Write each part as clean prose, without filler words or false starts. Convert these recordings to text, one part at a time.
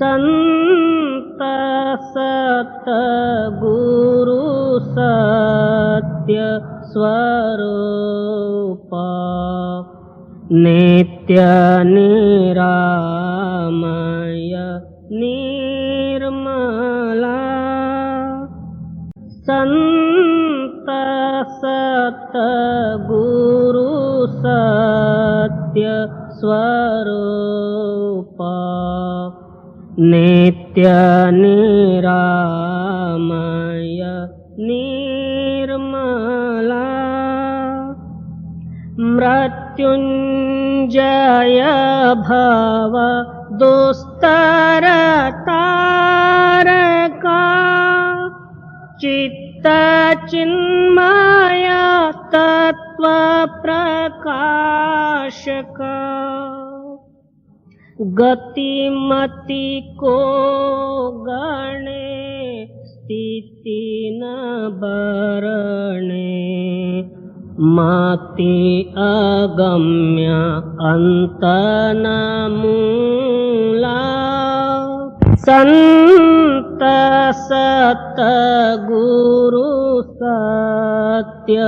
संत सतगुरु सत्य स्वरूप नित्य निरामय निर्मला संत सतगुरु सत्य स्वरूप नित्य निरामय निर्मला मृत्युंजय भव दुस्तर तारका चित्त चिन्मय तत्व प्रकाशका गतिमति को गणे स्थिति न बरणे मति अगम्य अंत न मूला संत सतगुरु सत्य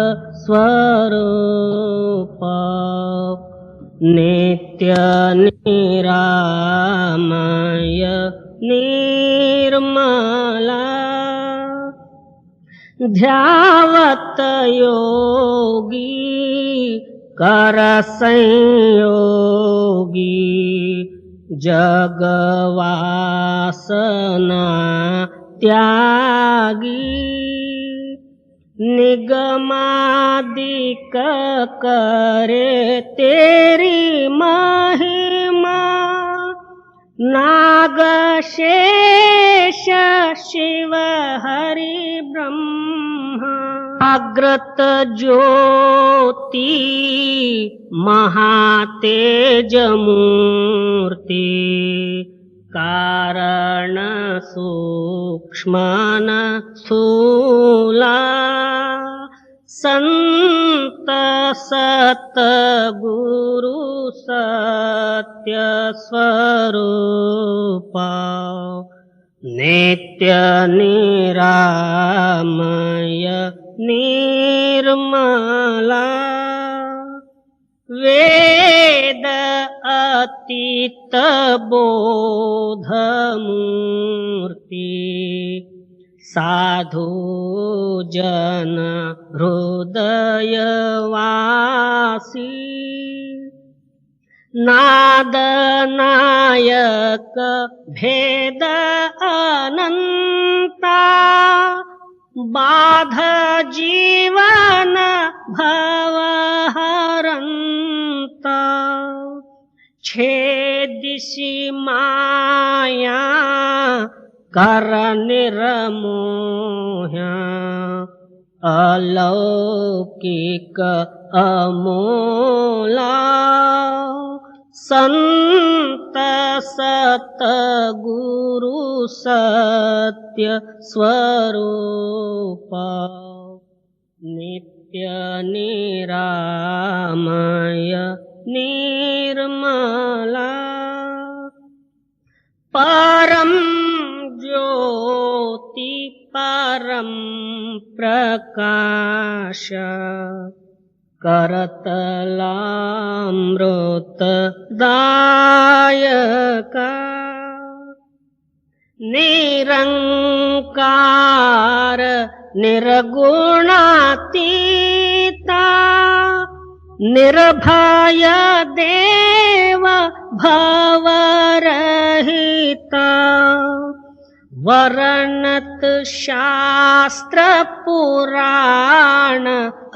स्वरूप नित्य निरामय निर्मला ध्यावत योगी कर संयोगी जगवासना त्यागी निगमादिक करे तेरी महिमा नाग शेष शिव हरि ब्रह्मा अग्रत ज्योति महातेज मूर्ति कारण सूक्ष्मन स्थूला संत सतगुरु सत्य स्वरूप नित्य निरामय निर्मला वेद अतीत बोध मूर्ति साधु जन हृदय वासी नाद नायक भेद अनंता बाध जीवन भव हरंता छेदिसि माया कर निर्मोह्या अलौकिक अमोला संत सतगुरु सत्य स्वरूप नित्य निरामय निर्मला परम ज्योति परम प्रकाश करतलामृत दायका निरंकार निर्गुणातीता निर्भय देव भवरहिता वर्णत शास्त्र पुराण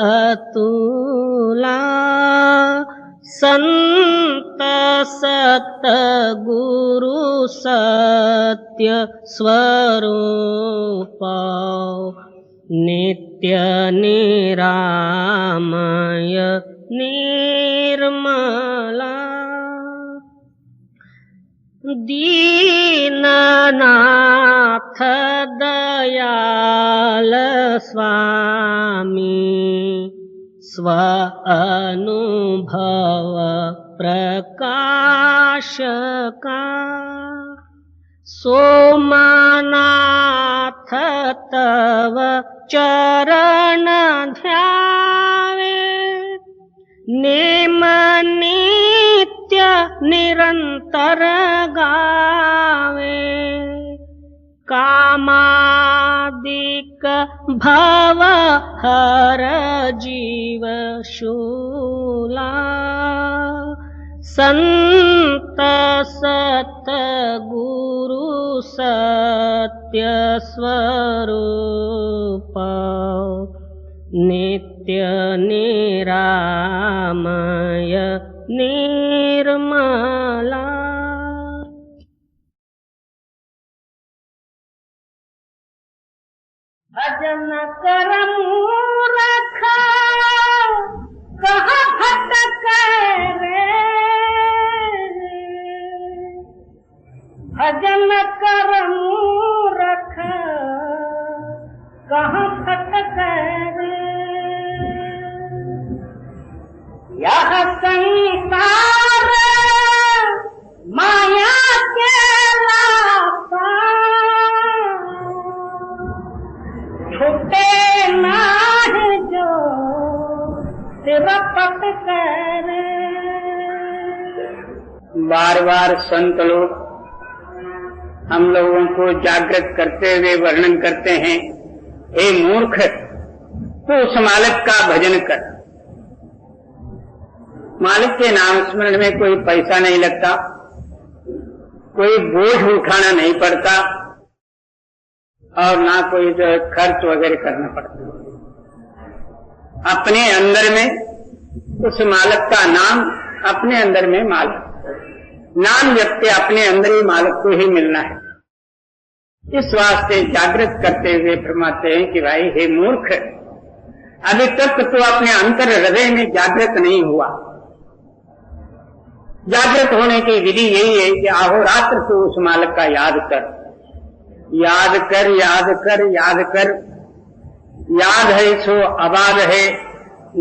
अतुला संत सतगुरु सत्य स्वरूप नित्य निरामय निर्मला दीननाथ दयाल स्वामी स्व अनुभव प्रकाश का सोमनाथ तव चरण ध्यावे, नेम नित्य निरंतर गावे। कामादिक भव हर जीव शूला, संत सत गुरु सत्य स्वरूप, नित्य निरामय निर्मला। भजन कर मूरख कहाँ भटक रे, भजन कर मूरख कहाँ भटक रे। यह संसार माया के लापा, छूटे नाही जो तेरा पट करे। बार बार संत लोग हम लोगों को जागृत करते हुए वर्णन करते हैं, हे मूर्ख तू उस मालिक का भजन कर। मालिक के नाम स्मरण में कोई पैसा नहीं लगता, कोई बोझ उठाना नहीं पड़ता और ना कोई जो खर्च वगैरह करना पड़ता। अपने अंदर में उस मालिक का नाम, अपने अंदर में मालिक नाम जपते अपने अंदर ही मालिक को ही मिलना है। इस वास्ते जागृत करते हुए फरमाते हैं कि भाई हे मूर्ख, अभी तक तो अपने अंतर हृदय में जागृत नहीं हुआ। जागृत होने की विधि यही है कि अहोरात्र तू उस मालिक का याद कर, याद कर, याद कर, याद कर। याद है सो आबाद है,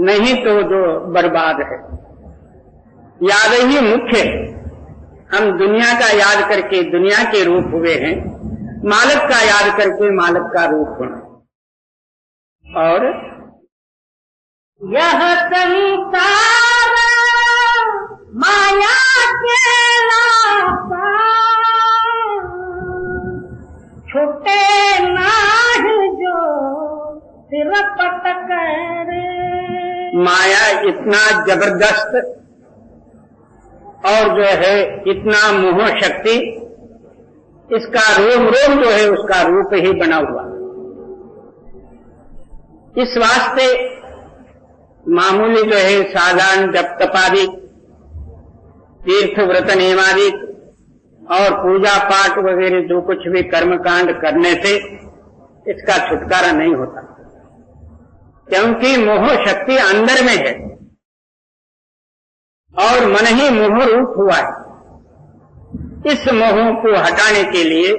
नहीं तो जो बर्बाद है। याद ही मुख्य है। हम दुनिया का याद करके दुनिया के रूप हुए हैं, मालिक का याद करके मालिक का रूप होना। और यह संसार माया के लापा, छूटे नाही जो सिर पटक रे। माया इतना जबरदस्त और जो है इतना मोह शक्ति, इसका रोम रोम जो है उसका रूप ही बना हुआ। इस वास्ते मामूली जो है साधारण जप तपादि, तीर्थ व्रत नियमादि और पूजा पाठ वगैरह जो कुछ भी कर्मकांड करने से इसका छुटकारा नहीं होता, क्योंकि मोह शक्ति अंदर में है और मन ही मोह रूप हुआ है। इस मोह को हटाने के लिए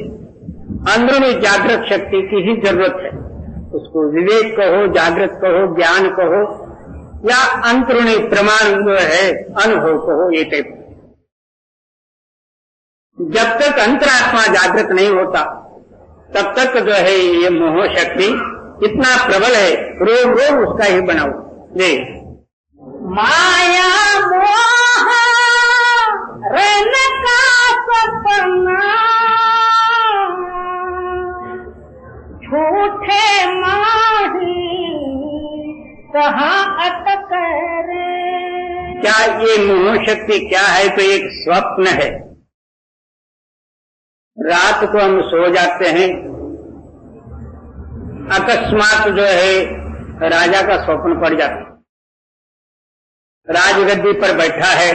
अंदरूनी जागृत शक्ति की ही जरूरत है। उसको विवेक कहो, जागृत कहो, ज्ञान कहो या अंतरूनी प्रमाण जो है अनुभव कहो, ये टाइप। जब तक अंतरात्मा जागृत नहीं होता तब तक जो है ये मोह शक्ति इतना प्रबल है, रोग रोग उसका ही बनाओ। जी माया मोह रन का सपना, झूठे माही कहाँ अटक रे। क्या ये मोह शक्ति क्या है? तो एक स्वप्न है। रात को हम सो जाते हैं, अकस्मात जो है राजा का स्वप्न पड़ जाता है। राजगद्दी पर बैठा है,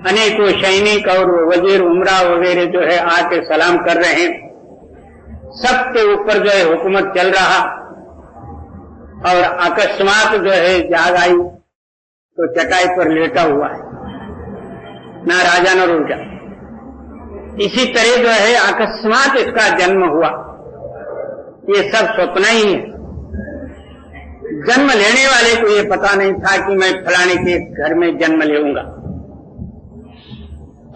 अनेकों सैनिक और वजीर उमरा वगैरह जो है आके सलाम कर रहे हैं, सबके ऊपर जो है हुकूमत चल रहा, और अकस्मात जो है जाग आई तो चटाई पर लेटा हुआ है, ना राजा न राजा। इसी तरह जो है अकस्मात इसका जन्म हुआ। ये सब स्वप्न ही है। जन्म लेने वाले को ये पता नहीं था कि मैं फलाने के घर में जन्म लेऊंगा।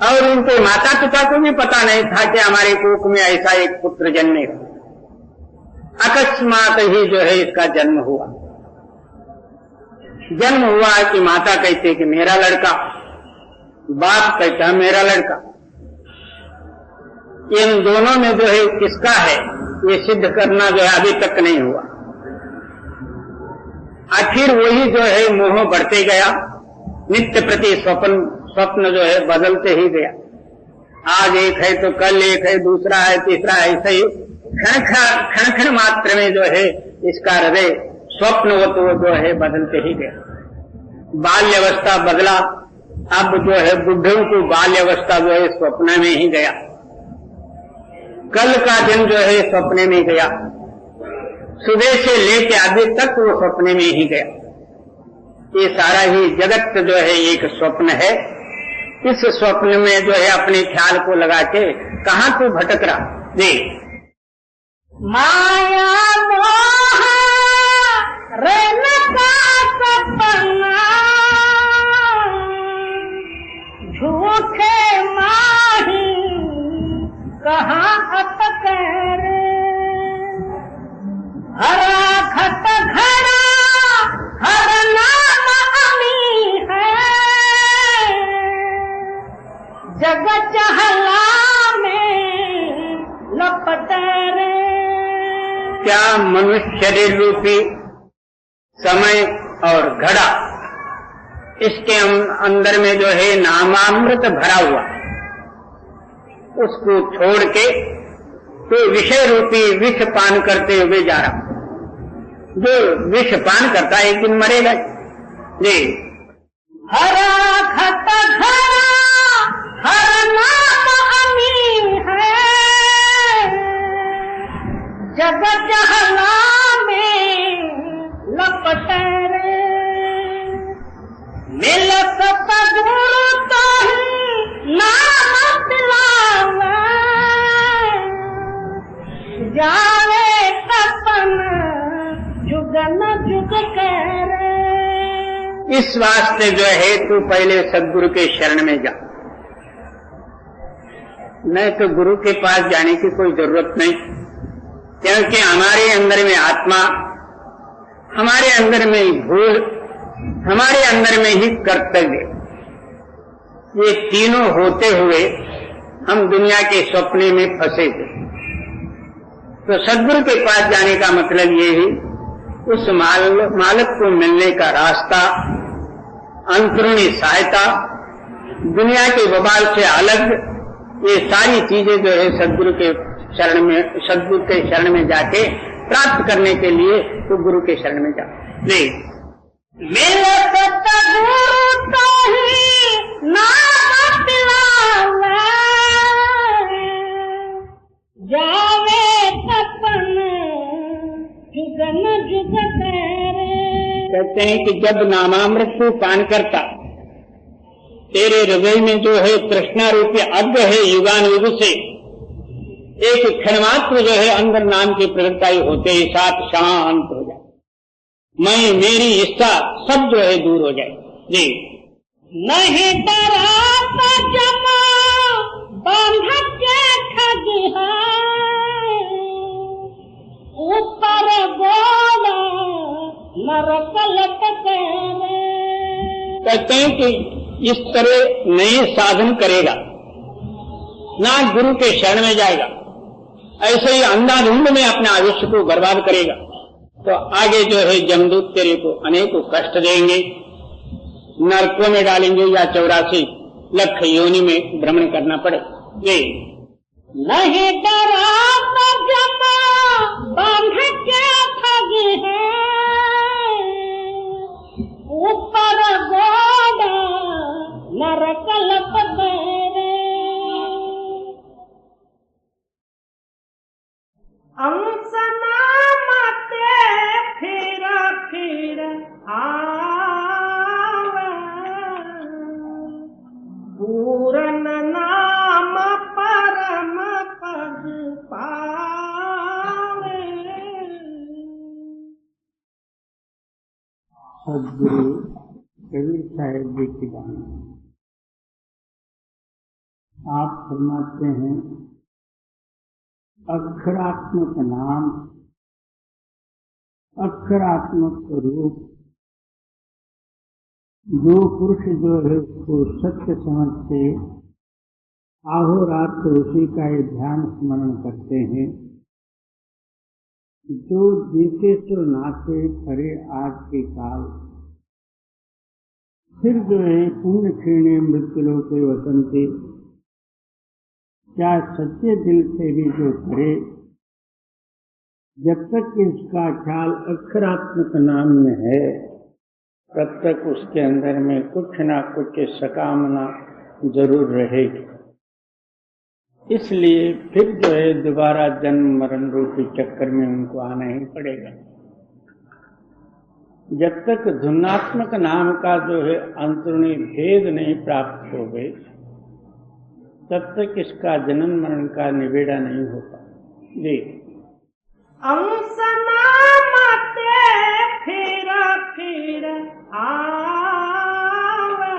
और उनके माता पिता को भी पता नहीं था कि हमारे कोख में ऐसा एक पुत्र जन्मेगा। अकस्मात ही जो है इसका जन्म हुआ। जन्म हुआ कि माता कहते कि मेरा लड़का, बाप कहता मेरा लड़का। इन दोनों में जो है किसका है ये सिद्ध करना जो है अभी तक नहीं हुआ। आखिर वही जो है मोह बढ़ते गया, नित्य प्रति स्वप्न जो है बदलते ही गया। आज एक है तो कल एक है, दूसरा है, तीसरा है, ऐसे ही क्षण क्षण मात्र में जो है इसका हृदय स्वप्न वो तो जो है बदलते ही गया। बाल्यावस्था बदला, अब जो है बुढ़ों को बाल्यावस्था जो है स्वप्न में ही गया। कल का दिन जो है स्वप्न में गया, सुबह से लेकर अभी तक वो स्वप्न में ही गया। ये सारा ही जगत जो है एक स्वप्न है। इस स्वप्न में जो है अपने ख्याल को लगा के कहां तू भटक रहा। देख माया मोह रन का सपना, झूठे माही कहाँ अटक रे। हरा खत घड़ा हर नाम अमी है, जग चहला में लपट रे। क्या मनुष्य शरीर रूपी समय और घड़ा, इसके अंदर में जो है नामामृत भरा हुआ, उसको छोड़ के तो विषय रूपी विष पान करते हुए जा रहा। जो विष पान करता है एक दिन मरेगा जी। हरा खत घड़ा हर नाम अमी है, जग चहला में लपट रे। मिलत सदगुरु तो ही नाम दिलावे, जावे तपन जुगन जुग करे। इस वास्ते जो है तू पहले सदगुरु के शरण में जा। नहीं तो गुरु के पास जाने की कोई जरूरत नहीं, क्योंकि हमारे अंदर में आत्मा, हमारे अंदर में ही भूल, हमारे अंदर में ही कर्तव्य, ये तीनों होते हुए हम दुनिया के सपने में फंसे थे। तो सदगुरु के पास जाने का मतलब ये ही उस मालिक को मिलने का रास्ता, अंतरूणी सहायता, दुनिया के बवाल से अलग, ये सारी चीजें जो है सदगुरु के शरण में जाके प्राप्त करने के लिए तो गुरु के शरण में जा। मेरे सतगुरु तो ही नाम दिलावे, जावे तपन जुगन जुग करे। कहते हैं कि जब नामामृत को पान करता, तेरे हृदय में जो है तृष्णा रूपी अग्नि है, युगानुयुग से एक क्षणमात्र जो है अंदर नाम की प्रगटाई होते ही साथ शांत हो जाए। मैं मेरी इच्छा सब जो है दूर हो जाए जी। नहीं डराता जमा बांध के ठग है, ऊपर बोला नरक लटक रे। कहते हैं कि इस तरह नए साधन करेगा ना, गुरु के शरण में जाएगा, ऐसे ही अंधाधुंध में अपने आयुष्य को बर्बाद करेगा, तो आगे जो है जमदूत तेरे को अनेकों कष्ट देंगे, नरकों में डालेंगे या 84 लाख योनि में भ्रमण करना पड़े। ये नहीं डराता जमा बांध के ठग है, ऊपर गोड़ा नरक लपट रे। अंसना मते फिर फिर आवे, पूरन नाम परम पद पावे। सद्गुरु कबीर साहेब जी की बात। आप फरमाते हैं अक्षरात्मक नाम, अक्षरात्मक रूप, जो पुरुष जो है उसको सत्य समझते अहोरात्र उसी का ही ध्यान स्मरण करते हैं, जो जीते तो नाते करे आज के काल, फिर जो है पुण्य क्षीणे मृत्युलोके वसंते, क्या सच्चे दिल से भी जो करे, जब तक इसका ख्याल अक्षरात्मक नाम में है तब तक उसके अंदर में कुछ ना कुछ सकामना जरूर रहेगी। इसलिए फिर जो है दोबारा जन्म मरण रूपी चक्कर में उनको आना ही पड़ेगा। जब तक धुनात्मक नाम का जो है अंतरूणी भेद नहीं प्राप्त हो गए तब तक इसका जन्म मरण का निवेड़ा नहीं होता। जी अंश नामते फिर फिर आवे,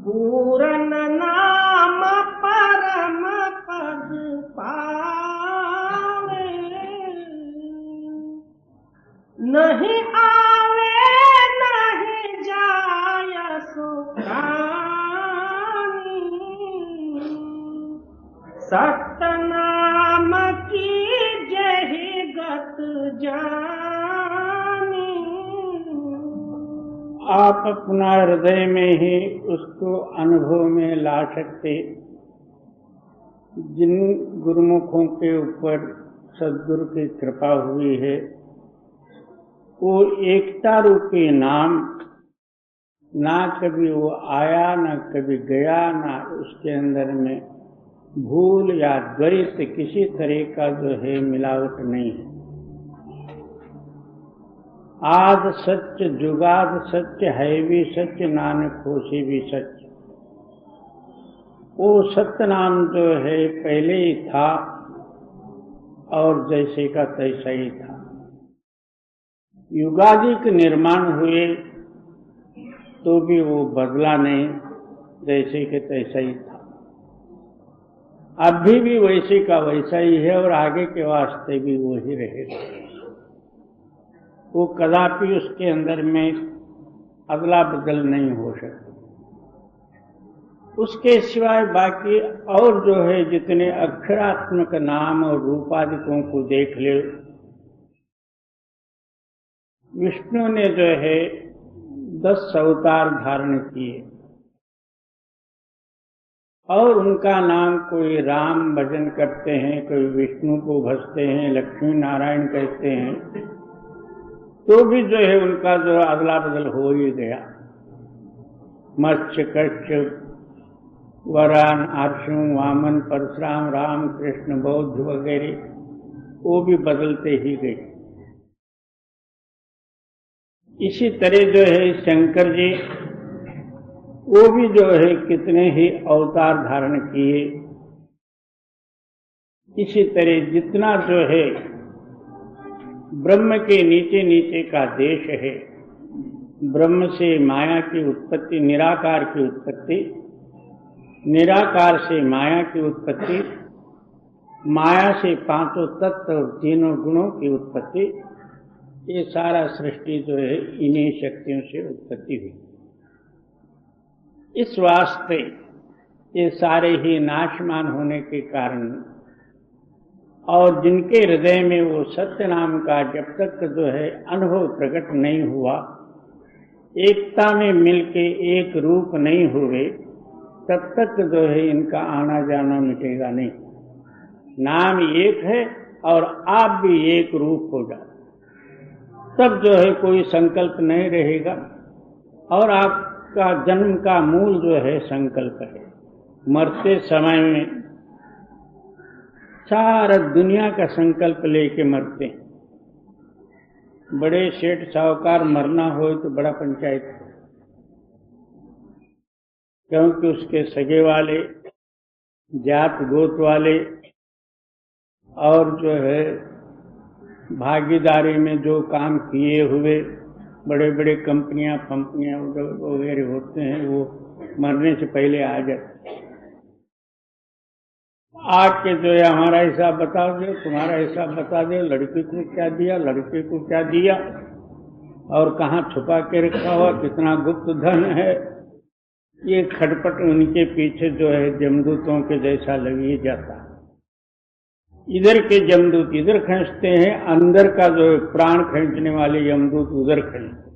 पूरन नाम परम पद पावे, नहीं आवे नहीं जाय सुखानी, सतनाम की जही गत जानी। आप अपना हृदय में ही उसको अनुभव में ला सकते। जिन गुरुमुखों के ऊपर सद्गुरु की कृपा हुई है वो एकता रूपी नाम ना कभी वो आया ना कभी गया, ना उसके अंदर में भूल या द्वैत किसी तरह का जो है मिलावट नहीं है। आद सच जुगाद सच है भी सच, नानक होशी भी सच। वो सत्य नाम जो है पहले ही था और जैसे का तैसा ही था। युगादिक निर्माण हुए तो भी वो बदला नहीं, जैसे के तैसा ही था। अभी भी वैसे का वैसा ही है और आगे के वास्ते भी वो ही रहेगा। वो कदापि उसके अंदर में अदला बदल नहीं हो सकता। उसके सिवाय बाकी और जो है जितने अक्षरात्मक नाम और रूपादिकों को देख ले, विष्णु ने जो है 10 अवतार धारण किए और उनका नाम कोई राम भजन करते हैं, कोई विष्णु को भजते हैं, लक्ष्मी नारायण कहते हैं, तो भी जो है उनका जो अदला बदल हो ही गया। मत्स्य कश्यप वरान आर्षु वामन परशुराम राम कृष्ण बौद्ध वगैरह वो भी बदलते ही गए। इसी तरह जो है शंकर जी वो भी जो है कितने ही अवतार धारण किए। इसी तरह जितना जो है ब्रह्म के नीचे नीचे का देश है, ब्रह्म से माया की उत्पत्ति, निराकार की उत्पत्ति, निराकार से माया की उत्पत्ति, माया से पांचों तत्व और तीनों गुणों की उत्पत्ति, ये सारा सृष्टि जो है इन्हीं शक्तियों से उत्पत्ति हुई। इस वास्ते ये सारे ही नाशमान होने के कारण और जिनके हृदय में वो सत्य नाम का जब तक जो है अनुभव प्रकट नहीं हुआ, एकता में मिलके एक रूप नहीं हुए, तब तक जो है इनका आना जाना मिटेगा नहीं। नाम एक है और आप भी एक रूप हो जाओ, तब जो है कोई संकल्प नहीं रहेगा और आपका जन्म का मूल जो है संकल्प है। मरते समय में सारा दुनिया का संकल्प लेके मरते हैं। बड़े सेठ साहूकार मरना हो तो बड़ा पंचायत है, क्योंकि उसके सगे वाले, जात गोत वाले और जो है भागीदारी में जो काम किए हुए बड़े बड़े कंपनियां फंपनियां वगैरह होते हैं, वो मरने से पहले आ जाते, आके जो है हमारा हिसाब बता दो, तुम्हारा हिसाब बता दो, लड़की को क्या दिया, लड़के को क्या दिया, और कहाँ छुपा के रखा हुआ, कितना गुप्त धन है। ये खटपट उनके पीछे जो है जमदूतों के जैसा लग ही जाता। इधर के जमदूत इधर खींचते हैं, अंदर का जो है प्राण खींचने वाले यमदूत उधर खींचते,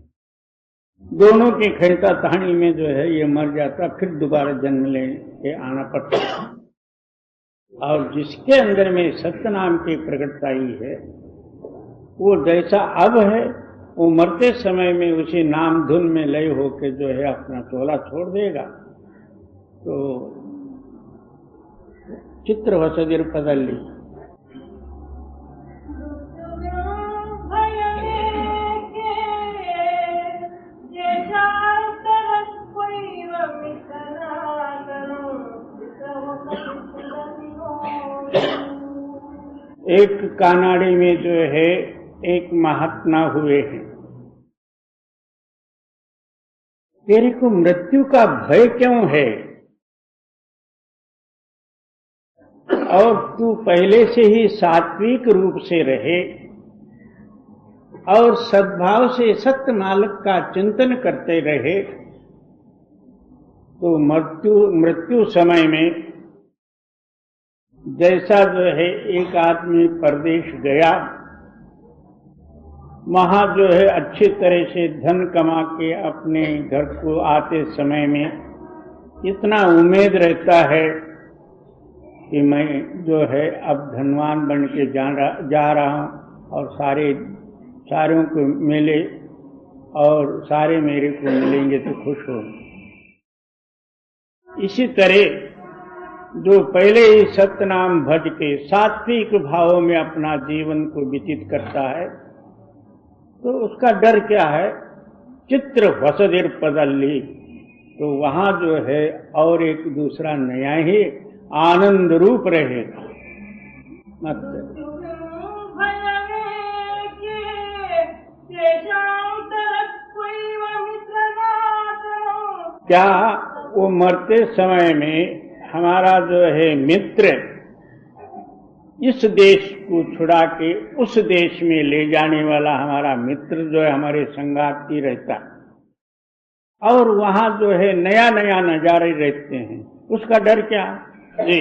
दोनों की खींचा तानी में जो है ये मर जाता, फिर दोबारा जन्म लेके आना पड़ता। और जिसके अंदर में सत्य नाम की प्रकटताई है, वो जैसा अब है, वो मरते समय में उसी नाम धुन में लय होके जो है अपना चोला छोड़ देगा। तो चित्र वसदिर पदल्ली, एक कानाड़ी में जो है एक महात्मा हुए हैं, तेरे को मृत्यु का भय क्यों है, और तू पहले से ही सात्विक रूप से रहे और सद्भाव से सत्य मालिक का चिंतन करते रहे, तो मृत्यु समय में जैसा जो है एक आदमी परदेश गया, वहां जो है अच्छी तरह से धन कमा के अपने घर को आते समय में इतना उम्मीद रहता है कि मैं जो है अब धनवान बन के जा रहा हूं और सारों को मिले और सारे मेरे को मिलेंगे तो खुश हो। इसी तरह जो पहले ही सत्यनाम भज के सात्विक भावों में अपना जीवन को व्यतीत करता है, तो उसका डर क्या है, चित्र वसदिर पदल्ली, तो वहां जो है और एक दूसरा नया ही आनंद रूप रहेगा। क्या वो मरते समय में हमारा जो है मित्र इस देश को छुड़ा के उस देश में ले जाने वाला हमारा मित्र जो है हमारे संगाती रहता, और वहां जो है नया नया नजारे रहते हैं, उसका डर क्या जी।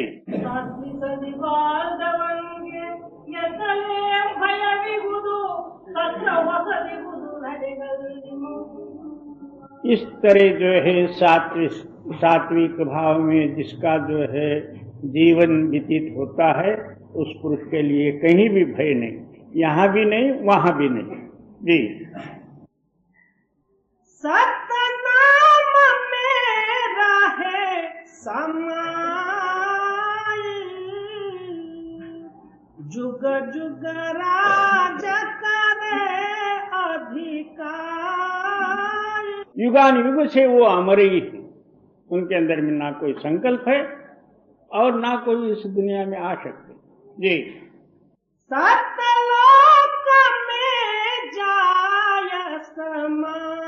इस तरह जो है सात्विक भाव में जिसका जो है जीवन व्यतीत होता है, उस पुरुष के लिए कहीं भी भय नहीं, यहाँ भी नहीं वहां भी नहीं जी। सतनाम मेरा है समाई, जुग जुग राज करे अधिकार। युगानुयुग से वो अमर ही है, उनके अंदर में ना कोई संकल्प है और ना कोई इस दुनिया में आ सकते जी। सतलोक में जाय समाना,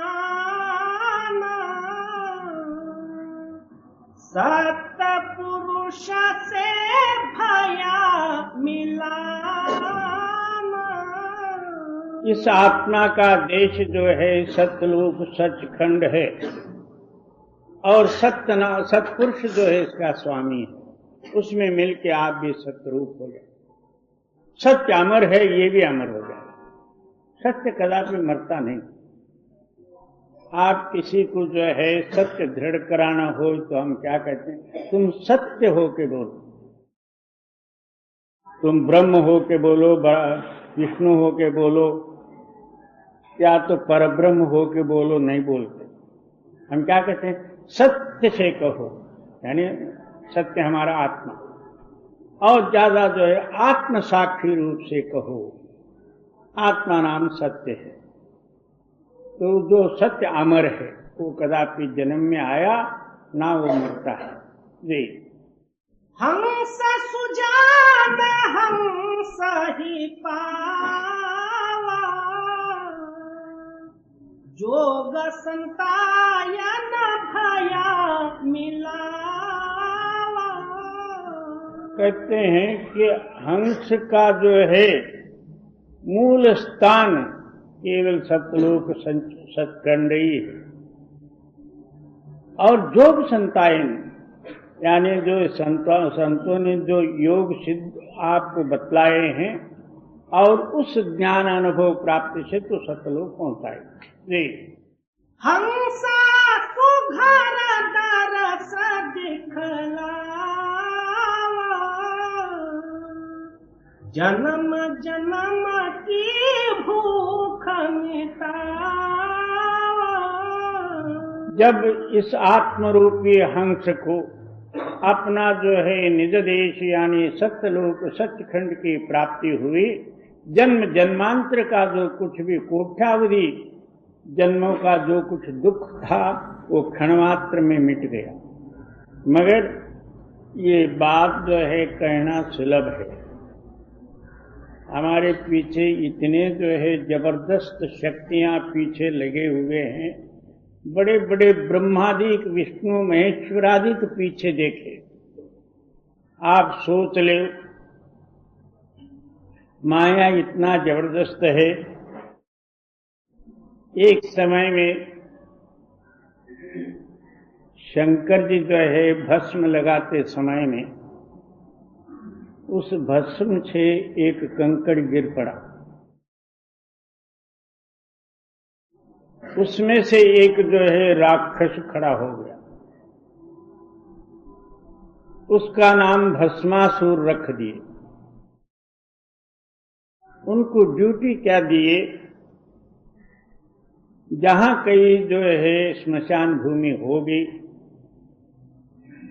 सत्य पुरुष से भया मिलाना। इस आत्मा का देश जो है सतलोक सचखंड है, और सत्पुरुष जो है इसका स्वामी है, उसमें मिलके आप भी सत्यरूप हो जाए। सत्य अमर है, ये भी अमर हो जाए। सत्य कदापि मरता नहीं। आप किसी को जो है सत्य दृढ़ कराना हो तो हम क्या कहते हैं, तुम सत्य हो के बोलो, तुम ब्रह्म हो के बोलो, विष्णु हो के बोलो, या तो परब्रह्म हो के बोलो, नहीं बोलते। हम क्या कहते हैं, सत्य से कहो, यानी सत्य हमारा आत्मा, और ज्यादा जो है आत्म साक्षी रूप से कहो, आत्मा नाम सत्य है। तो जो सत्य अमर है वो कदापि जन्म में आया ना, वो मरता है जी। हंस सुजान हंस ही पावा, जोग संतायन भया मिलावा। कहते हैं कि हंस का जो है मूल स्थान केवल सतलोक सतखंड ही है, और जोग संतायन यानी जो संतों ने जो योग सिद्ध आपको बतलाए हैं और उस ज्ञान अनुभव प्राप्ति से तो सतलोक पहुंचाए। जी हंसा सुघर दरस दिखलावा, जन्म जन्म की भूख मिटावा। जब इस आत्मरूपी हंस को अपना जो है निज देश यानी सत्यलोक सचखंड की प्राप्ति हुई, जन्म जन्मांतर का जो कुछ भी कोट्यावधि जन्मों का जो कुछ दुख था वो क्षणमात्र में मिट गया। मगर ये बात जो है कहना सुलभ है। हमारे पीछे इतने जो है जबरदस्त शक्तियां पीछे लगे हुए हैं, बड़े बड़े ब्रह्मादिक विष्णु महेश्वरादिक पीछे देखे। आप सोच ले, माया इतना जबरदस्त है। एक समय में शंकर जी जो है भस्म लगाते समय में उस भस्म से एक कंकड़ गिर पड़ा, उसमें से एक जो है राक्षस खड़ा हो गया, उसका नाम भस्मासुर रख दिए। उनको ड्यूटी क्या दिए, जहां कहीं जो है स्मशान भूमि होगी,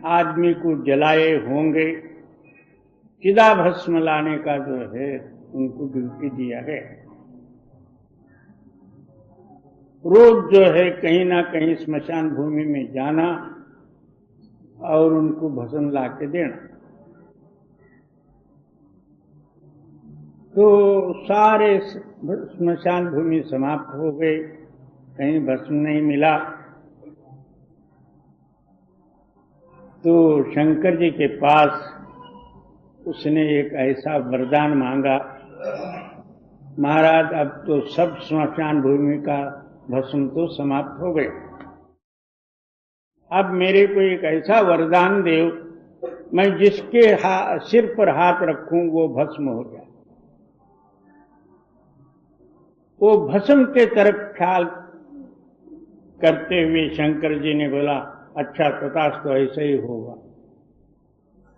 आदमी को जलाए होंगे, चिदाभस्म लाने का जो है उनको ड्यूटी दिया गया। रोज जो है कहीं ना कहीं स्मशान भूमि में जाना और उनको भस्म ला के देना। तो सारे स्मशान भूमि समाप्त हो गए, कहीं भस्म नहीं मिला। तो शंकर जी के पास उसने एक ऐसा वरदान मांगा, महाराज अब तो सब स्मशान भूमि का भस्म तो समाप्त हो गए, अब मेरे को एक ऐसा वरदान दे, मैं जिसके सिर पर हाथ रखूं वो भस्म हो जाए। वो भस्म के तरफ ख्याल करते हुए शंकर जी ने बोला, अच्छा तथास्तु, ऐसा ही होगा।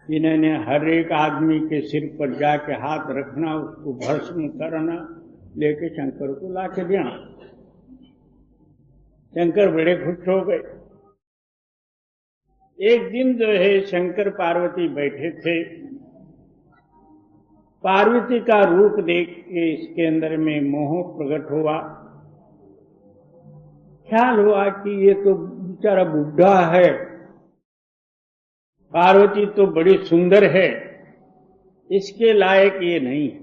इन्होंने हर एक आदमी के सिर पर जाके हाथ रखना, उसको भस्म करना, लेके शंकर को लाके देना। शंकर बड़े खुश हो गए। एक दिन जो है शंकर पार्वती बैठे थे, पार्वती का रूप देख के इसके अंदर में मोह प्रकट हुआ। ख्याल हुआ कि ये तो बेचारा बुढ़ा है, पार्वती तो बड़ी सुंदर है, इसके लायक ये नहीं है।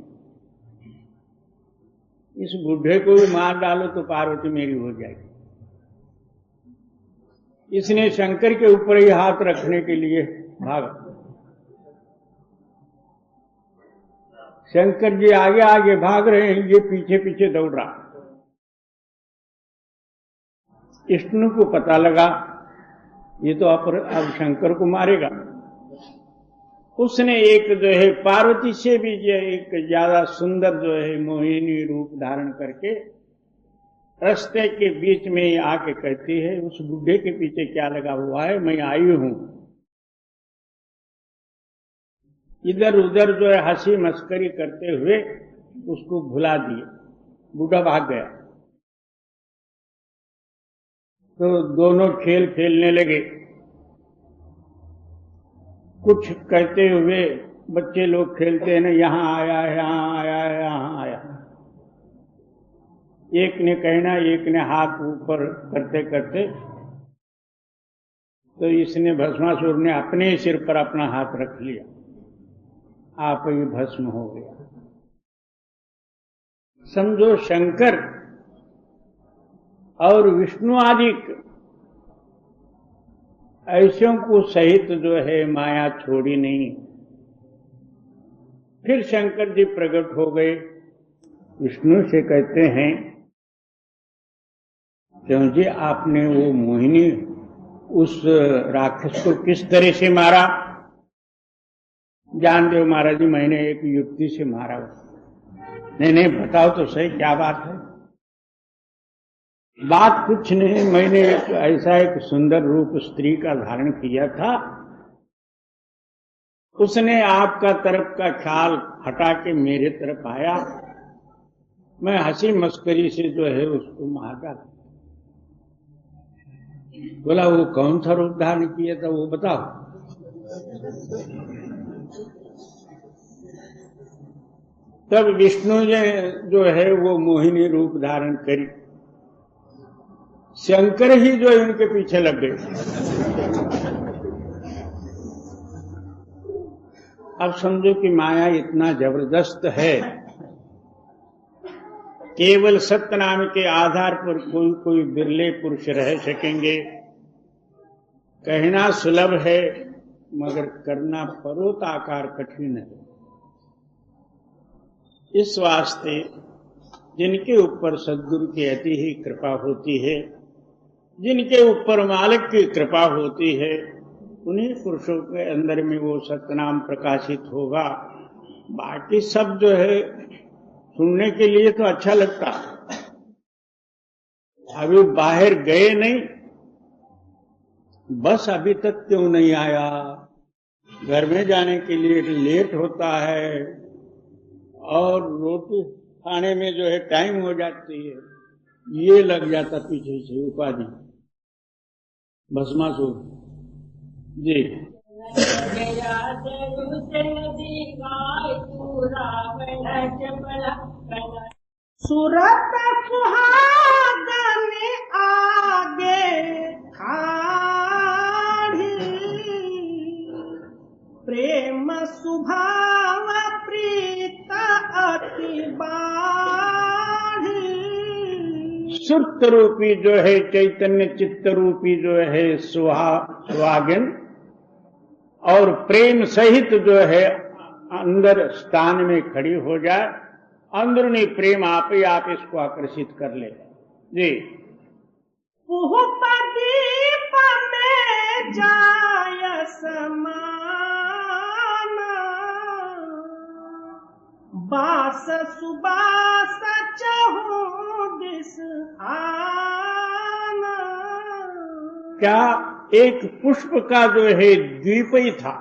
इस बुढ़े को भी मार डालो तो पार्वती मेरी हो जाएगी। इसने शंकर के ऊपर ही हाथ रखने के लिए भागा। शंकर जी आगे आगे भाग रहे हैं, ये पीछे पीछे दौड़ रहा। विष्णु को पता लगा ये तो अब शंकर को मारेगा। उसने एक जो है पार्वती से भी जो एक ज्यादा सुंदर जो है मोहिनी रूप धारण करके रास्ते के बीच में ही आके कहती है, उस बुढ़े के पीछे क्या लगा हुआ है, मैं आई हूं। इधर उधर जो है हंसी मस्करी करते हुए उसको भुला दिए। बूढ़ा भाग गया। तो दोनों खेल खेलने लगे। कुछ कहते हुए बच्चे लोग खेलते हैं ना, यहां आया, यहां आया, यहां आया। एक ने कहना, एक ने हाथ ऊपर करते करते, तो इसने भस्मासुर ने अपने सिर पर अपना हाथ रख लिया, आप ही भस्म हो गया। समझो शंकर और विष्णु आदि ऐसों को सहित जो है माया छोड़ी नहीं। फिर शंकर जी प्रकट हो गए, विष्णु से कहते हैं, क्यों जी आपने वो मोहिनी उस राक्षस को किस तरह से मारा? जान दो महाराज जी, मैंने एक युक्ति से मारा। नहीं बताओ तो सही, क्या बात है? बात कुछ नहीं, मैंने ऐसा एक सुंदर रूप स्त्री का धारण किया था, उसने आपका तरफ का ख्याल हटा के मेरे तरफ आया, मैं हंसी मस्करी से जो है उसको मार डाला। बोला वो कौन सा रूप धारण किया था वो बताओ। तब विष्णु ने जो है वो मोहिनी रूप धारण करी, शंकर ही जो है उनके पीछे लग गए। अब समझो कि माया इतना जबरदस्त है, केवल सत्यनाम के आधार पर कोई बिरले पुरुष रह सकेंगे। कहना सुलभ है मगर करना परोताकार कठिन है। इस वास्ते जिनके ऊपर सद्गुरु की अति ही कृपा होती है, जिनके ऊपर मालिक की कृपा होती है, उन्हीं पुरुषों के अंदर में वो सत्यनाम प्रकाशित होगा। बाकी सब जो है सुनने के लिए तो अच्छा लगता, अभी बाहर गए नहीं, बस अभी तक क्यों नहीं आया, घर में जाने के लिए लेट होता है और रोटी खाने में जो है टाइम हो जाती है, ये लग जाता पीछे से उपाधि भस्मासुर जी। सुरत सुहागन आगे ठाढ़ी, प्रेम सुभाव प्रीत अति बाढ़ी। सुरत रूपी जो है चैतन्य चित्त रूपी जो है सुहागिन और प्रेम सहित जो है अंदर स्थान में खड़ी हो जाए, अंदरूनी प्रेम आप ही आप इसको आकर्षित कर ले जी। पुष्पदीप में जाय समाना, बास सुबास चहु दिस आना। क्या एक पुष्प का जो है द्वीप ही था,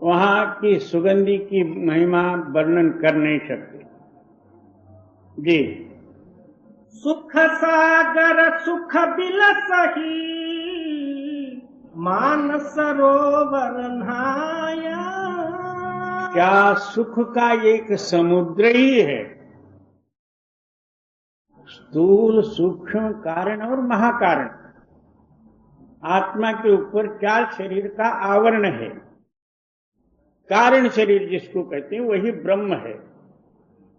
वहां की सुगंधी की महिमा वर्णन कर नहीं सकते जी। सुख सागर सुख बिलसही, मान सरोवर नहाया। क्या सुख का एक समुद्र ही है, स्थूल सूक्ष्म कारण और महाकारण। आत्मा के ऊपर 4 शरीर का आवरण है। कारण शरीर जिसको कहते हैं वही ब्रह्म है,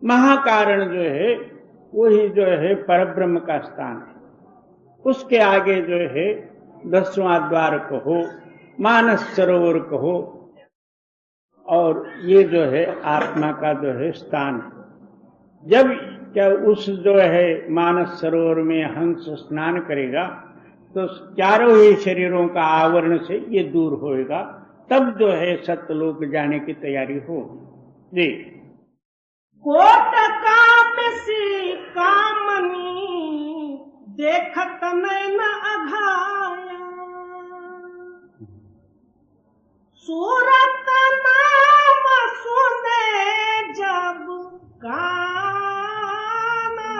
महाकारण जो है वही जो है परब्रह्म का स्थान है। उसके आगे जो है 10वां द्वार कहो, मानस सरोवर कहो, और ये जो है आत्मा का जो है स्थान है। जब क्या उस जो है मानस सरोवर में हंस स्नान करेगा तो चारों ही शरीरों का आवरण से ये दूर होएगा, तब जो है सत्यलोक जाने की तैयारी हो जी। कोट कामसी कामनी, देखत नैन अघाया। सूरत नाम सुने जब काना,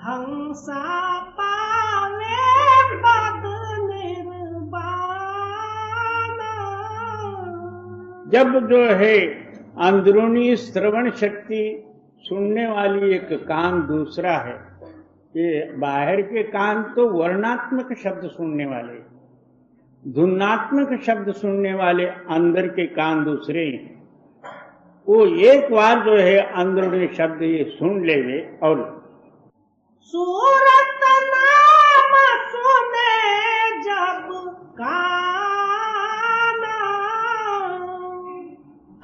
हंसा पावे बद निर्वाणा। जब जो है अंदरूनी श्रवण शक्ति सुनने वाली एक कान दूसरा है, ये बाहर के कान तो वर्णात्मक शब्द सुनने वाले, धुनात्मक शब्द सुनने वाले अंदर के कान दूसरे हैं। वो एक बार जो है अंदरूनी शब्द ये सुन लेवे और सूरत नाम सुने जब काना,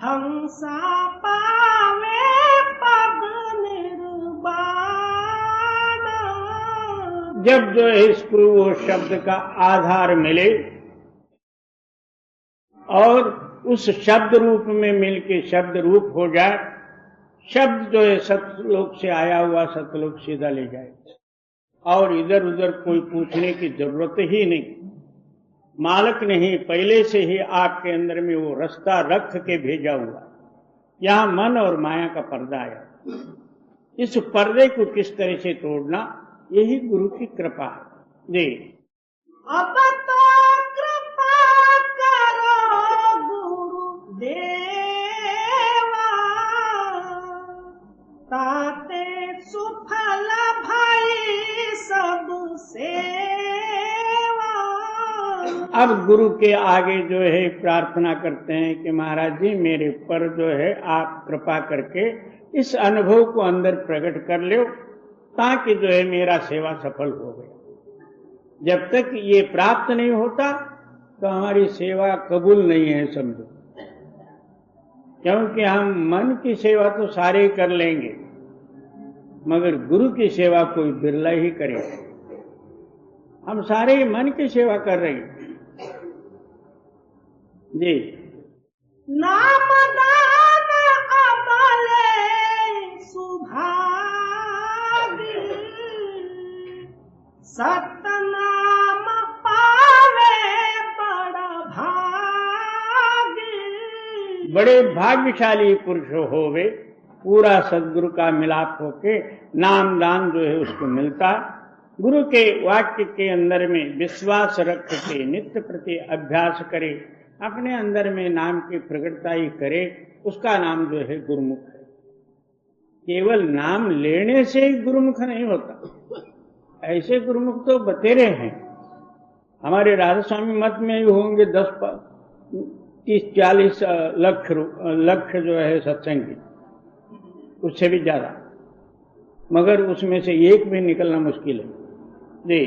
हंसा पावे पद निर्वाणा। जब जो है इसको वो शब्द का आधार मिले और उस शब्द रूप में मिलके शब्द रूप हो जाए, शब्द जो है सतलोक से आया हुआ सतलोक सीधा ले जाए और इधर उधर कोई पूछने की जरूरत ही नहीं। मालिक ने ही पहले से ही आपके अंदर में वो रास्ता रख के भेजा हुआ। यहां मन और माया का पर्दा आया। इस पर्दे को किस तरह से तोड़ना, यही गुरु की कृपा है जी। अब तो कृपा करो गुरु देवा, ताते सुफल भाई सब सेवा। अब गुरु के आगे जो है प्रार्थना करते हैं कि महाराज जी मेरे पर जो है आप कृपा करके इस अनुभव को अंदर प्रकट कर लो, ताकि जो है मेरा सेवा सफल हो गया। जब तक ये प्राप्त नहीं होता तो हमारी सेवा कबूल नहीं है समझो, क्योंकि हम मन की सेवा तो सारे ही कर लेंगे मगर गुरु की सेवा कोई बिरला ही करेगा। हम सारे ही मन की सेवा कर रहे हैं जी। नाम दान अमले सुभागी, सतनाम पावे बड़ा भागी। बड़े भाग्यशाली पुरुष होवे, पूरा सदगुरु का मिलाप होके नाम दान जो है उसको मिलता। गुरु के वाक्य के अंदर में विश्वास रख के नित्य प्रति अभ्यास करे, अपने अंदर में नाम की प्रकटता ही करे, उसका नाम जो है गुरुमुख है। केवल नाम लेने से ही गुरुमुख नहीं होता। ऐसे गुरुमुख तो बतेरे हैं। हमारे राधा स्वामी मत में ही होंगे 30-40 लक्ष जो है सत्संगी, उससे भी ज्यादा, मगर उसमें से एक भी निकलना मुश्किल है जी।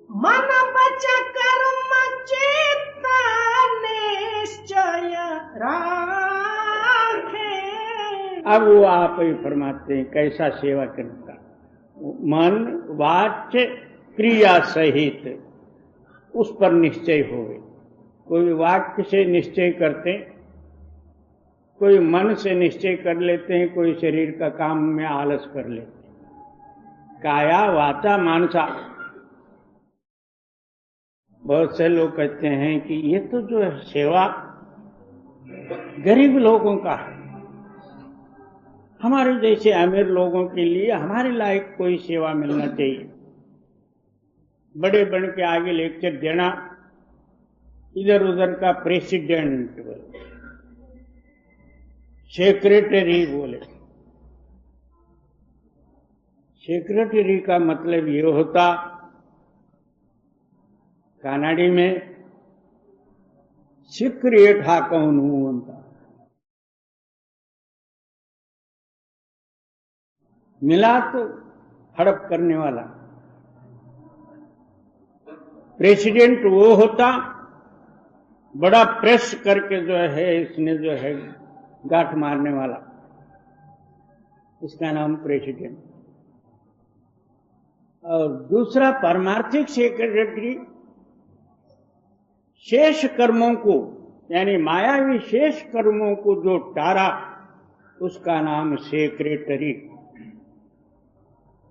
मन बच कर्म चित्त निश्चय राखे। अब वो आप ही फरमाते हैं कैसा सेवा करता। मन वाच्य क्रिया सहित उस पर निश्चय होवे। कोई वाक्य से निश्चय करते, कोई मन से निश्चय कर लेते हैं, कोई शरीर का काम में आलस कर लेते हैं। काया वाचा मानसा। बहुत से लोग कहते हैं कि ये तो जो है सेवा गरीब लोगों का है, हमारे जैसे अमीर लोगों के लिए हमारे लायक कोई सेवा मिलना चाहिए। बड़े बन के आगे लेक्चर देना, इधर उधर का प्रेसिडेंट बोले, सेक्रेटरी बोले। सेक्रेटरी का मतलब ये होता, कनाडी में सीक्रेट हा कौन होता, मिला तो हड़प करने वाला। प्रेसिडेंट वो होता बड़ा प्रेस करके जो है इसने जो है गांठ मारने वाला, इसका नाम प्रेसिडेंट। और दूसरा पारमार्थिक सेक्रेटरी, शेष कर्मों को यानी मायावी शेष कर्मों को जो टारा, उसका नाम सेक्रेटरी।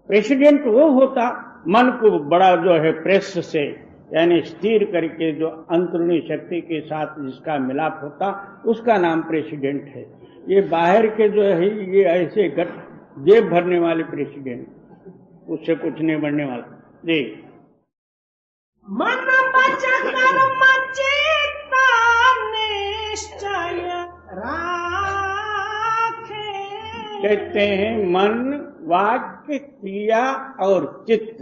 प्रेसिडेंट वो होता मन को बड़ा जो है प्रेस से यानी स्थिर करके जो अंतरूणी शक्ति के साथ जिसका मिलाप होता, उसका नाम प्रेसिडेंट है। ये बाहर के जो है ये ऐसे जेब भरने वाले प्रेसिडेंट, उससे कुछ नहीं बढ़ने वाला जी। मन बच कर्म चित्त निश्चय राखे। कहते हैं मन वाक्य क्रिया और चित्त,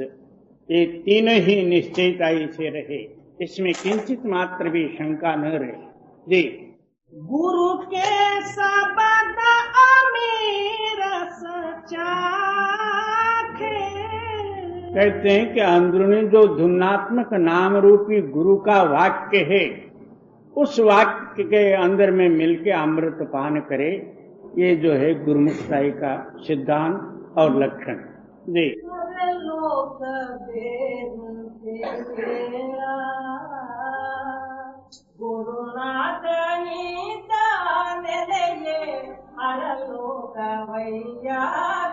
ये तीनों ही निश्चयताई से रहे, इसमें किंचित मात्र भी शंका न रहे जी। गुरु के शब्द अमीर चाखे। कहते हैं कि अंदरूनी जो धुनात्मक नाम रूपी गुरु का वाक्य है, उस वाक्य के अंदर में मिलके अमृत पान करे, ये जो है गुरुमुखताई का सिद्धांत और लक्षण। जी लोक गुरुनाथ हर लोक भैया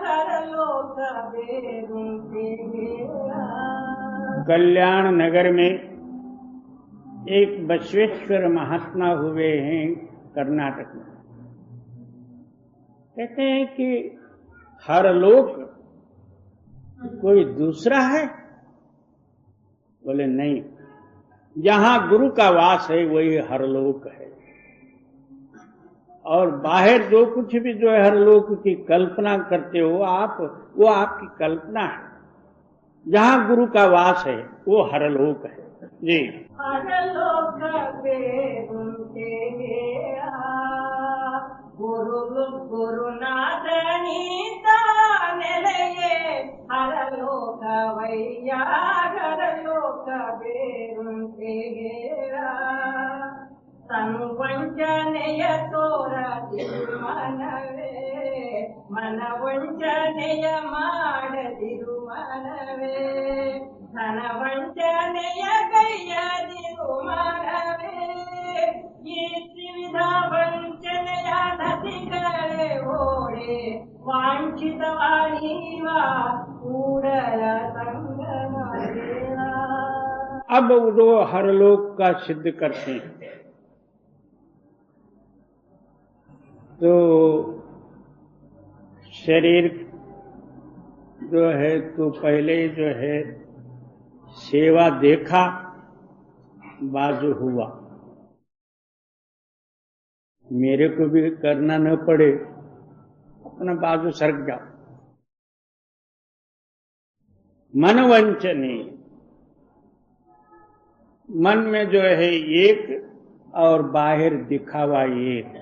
हर लोक कल्याण नगर में एक बसवेश्वर महात्मा हुए हैं कर्नाटक में। कहते हैं कि हर लोक कोई दूसरा है? बोले नहीं, जहां गुरु का वास है वही हरलोक है, और बाहर जो कुछ भी जो है हरलोक की कल्पना करते हो आप, वो आपकी कल्पना है। जहां गुरु का वास है वो हरलोक है। जी हरलोक गुरुनाथ हरलोक भैया हरलोक तनु ವಂಚನೆಯ ತೋರದಿರು ಮನವೇ, ಮನ ವಂಚನೆಯ ಮಾಡದಿರು ಮನವೇ, ಧನ ವಂಚನೆಯ ಕೈಯದಿರು ಮನವೇ, ಈ ತ್ರಿವಿಧ ವಂಚನೆಯ ನದಿಗಳೇ ಓಡೆ ವಾಂಛಿತವಾಣೀವ ಕೂಡಲ ಸಂಗಮ ದೇವ। अब वो हरलोक का सिद्ध करते हैं, तो शरीर जो है तो पहले जो है सेवा देखा, बाजू हुआ, मेरे को भी करना न पड़े, अपना बाजू सरक जाओ। मनवंचनी, मन में जो है एक और बाहर दिखावा एक।